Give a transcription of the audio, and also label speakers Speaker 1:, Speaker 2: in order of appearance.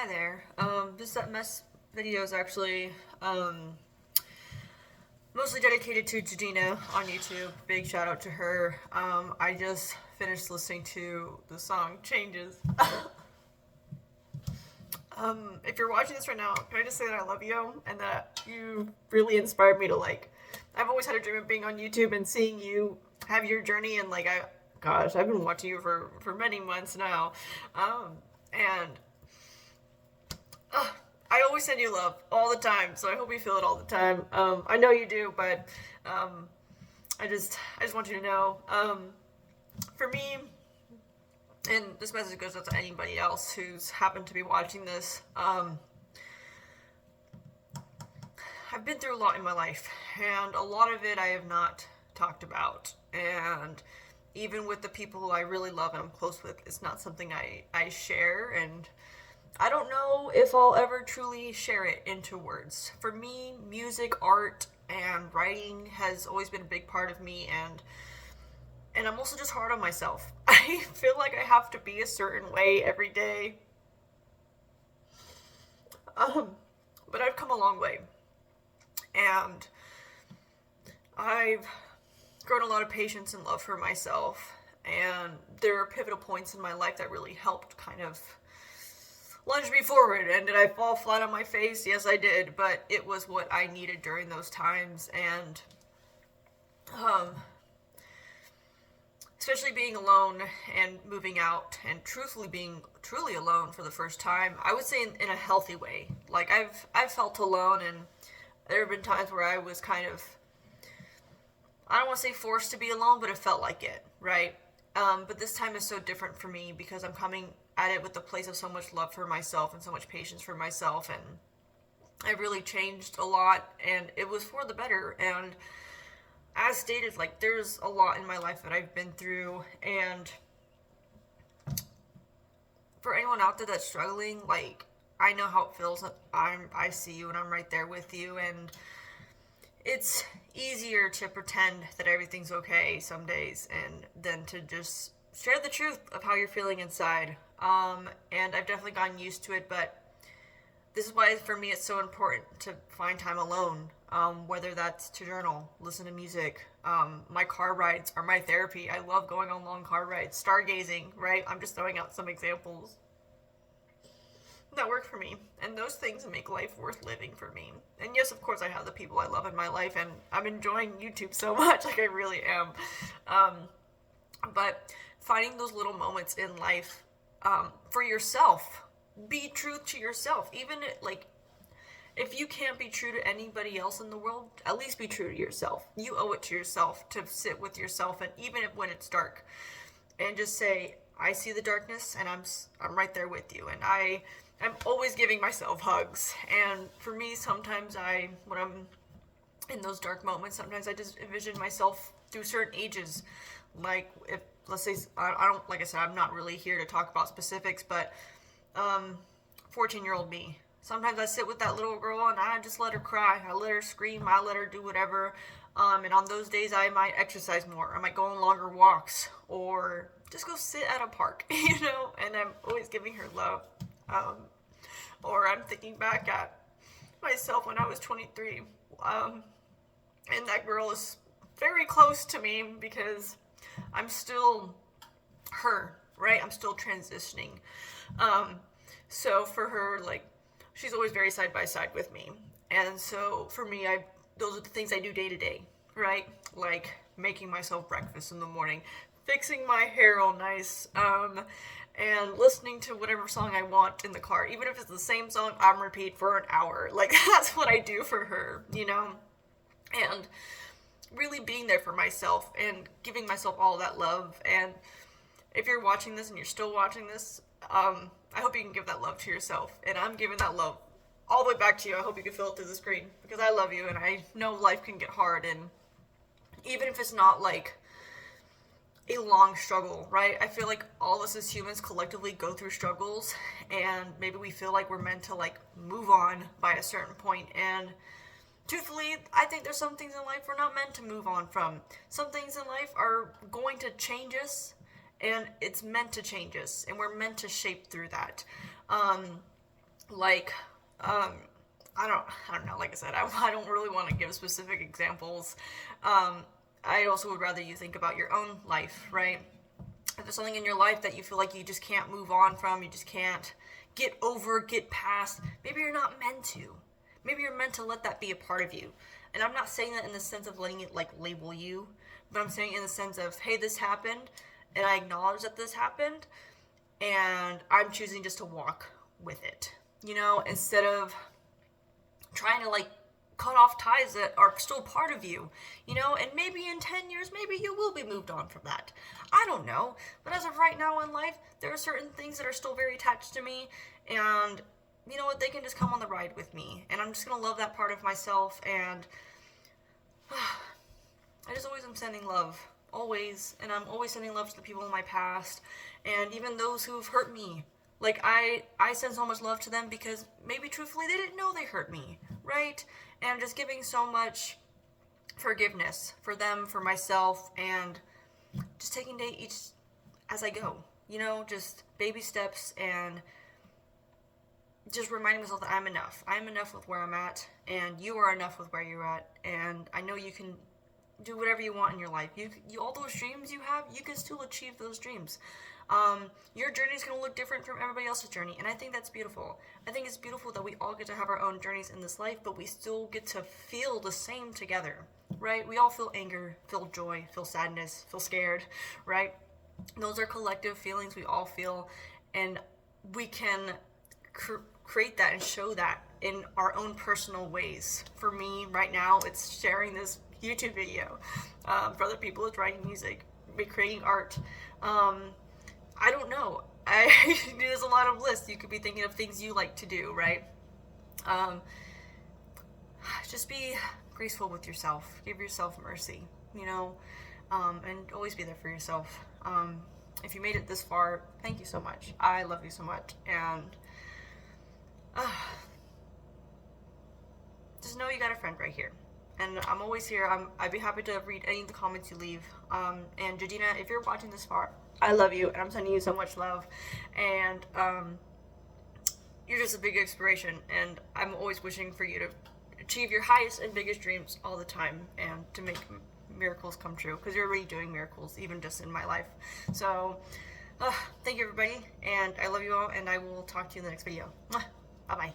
Speaker 1: Hi there. This mess video is actually mostly dedicated to Jhadina on YouTube. Big shout out to her. I just finished listening to the song Changes. If you're watching this right now, can I just say that I love you and that you really inspired me to I've always had a dream of being on YouTube and seeing you have your journey and I've been watching you for many months now. And I always send you love all the time, so I hope you feel it all the time. I know you do, but I just want you to know. For me, and this message goes out to anybody else who's happened to be watching this. I've been through a lot in my life, and a lot of it I have not talked about. And even with the people who I really love and I'm close with, it's not something I share, and I don't know if I'll ever truly share it into words. For me, music, art, and writing has always been a big part of me, and I'm also just hard on myself. I feel like I have to be a certain way every day. But I've come a long way, and I've grown a lot of patience and love for myself, and there are pivotal points in my life that really helped kind of lunge me forward. And did I fall flat on my face? Yes, I did, but it was what I needed during those times. And especially being alone and moving out and truthfully being truly alone for the first time, I would say in a healthy way. Like I've felt alone, and there have been times where I was kind of, I don't want to say forced to be alone, but it felt like it, right? But this time is so different for me because I'm coming at it with a place of so much love for myself and so much patience for myself, and I really changed a lot, and it was for the better. And as stated, there's a lot in my life that I've been through, and for anyone out there that's struggling, I know how it feels. I see you and I'm right there with you, and it's easier to pretend that everything's okay some days and than to just share the truth of how you're feeling inside. And I've definitely gotten used to it, but this is why for me it's so important to find time alone, whether that's to journal, listen to music. My car rides are my therapy. I love going on long car rides, stargazing, right? I'm just throwing out some examples that work for me, and those things make life worth living for me. And yes, of course, I have the people I love in my life, and I'm enjoying YouTube so much, I really am. But finding those little moments in life, for yourself, be true to yourself. Even if you can't be true to anybody else in the world, at least be true to yourself. You owe it to yourself to sit with yourself, and even when it's dark, and just say, I see the darkness, and I'm right there with you. And I'm always giving myself hugs. And for me, sometimes when I'm in those dark moments, sometimes I just envision myself through certain ages. Like, if, let's say, I don't, like I said, I'm not really here to talk about specifics, but 14-year-old me. Sometimes I sit with that little girl and I just let her cry. I let her scream. I let her do whatever. And on those days, I might exercise more. I might go on longer walks, or just go sit at a park, and I'm always giving her love. Or I'm thinking back at myself when I was 23. And that girl is very close to me because I'm still her, right? I'm still transitioning. So for her, she's always very side by side with me. And so for me, those are the things I do day to day, right? Like making myself breakfast in the morning, fixing my hair all nice, and listening to whatever song I want in the car. Even if it's the same song on repeat for an hour. That's what I do for her, And really being there for myself and giving myself all that love. And if you're watching this and you're still watching this, I hope you can give that love to yourself. And I'm giving that love all the way back to you. I hope you can feel it through the screen, because I love you, and I know life can get hard. And even if it's not a long struggle, right? I feel like all of us as humans collectively go through struggles, and maybe we feel like we're meant to move on by a certain point. And truthfully, I think there's some things in life we're not meant to move on from. Some things in life are going to change us, and it's meant to change us, and we're meant to shape through that. Like, I don't know. Like I said, I don't really want to give specific examples. I also would rather you think about your own life, right? If there's something in your life that you feel like you just can't move on from, you just can't get over, get past, maybe you're not meant to. Maybe you're meant to let that be a part of you. And I'm not saying that in the sense of letting it like label you, but I'm saying in the sense of, hey, this happened, and I acknowledge that this happened, and I'm choosing just to walk with it. You know, instead of trying to like cut off ties that are still part of you, you know, and maybe in 10 years, maybe you will be moved on from that. I don't know. But as of right now in life, there are certain things that are still very attached to me, and you know what, they can just come on the ride with me, and I'm just gonna love that part of myself, and I just always am sending love. Always. And I'm always sending love to the people in my past, and even those who've hurt me. Like, I send so much love to them because maybe truthfully they didn't know they hurt me, right? And I'm just giving so much forgiveness for them, for myself, and just taking day each as I go. You know, just baby steps, and just reminding myself that I'm enough. I'm enough with where I'm at, and you are enough with where you're at, and I know you can do whatever you want in your life. You all those dreams you have, you can still achieve those dreams. Your journey is going to look different from everybody else's journey, and I think that's beautiful. I think it's beautiful that we all get to have our own journeys in this life, but we still get to feel the same together, right? We all feel anger, feel joy, feel sadness, feel scared, right? Those are collective feelings we all feel, and we can create that and show that in our own personal ways. For me, right now, it's sharing this YouTube video. For other people, it's writing music, creating art. I don't know. There's a lot of lists. You could be thinking of things you like to do, right? Just be graceful with yourself. Give yourself mercy, you know, and always be there for yourself. If you made it this far, thank you so much. I love you so much, and just know you got a friend right here. And I'm always here. I'd be happy to read any of the comments you leave. And Jhadina, if you're watching this far, I love you, and I'm sending you so much love. And you're just a big inspiration, and I'm always wishing for you to achieve your highest and biggest dreams all the time, and to make miracles come true, because you're already doing miracles, even just in my life. So, thank you, everybody, and I love you all, and I will talk to you in the next video. Bye-bye.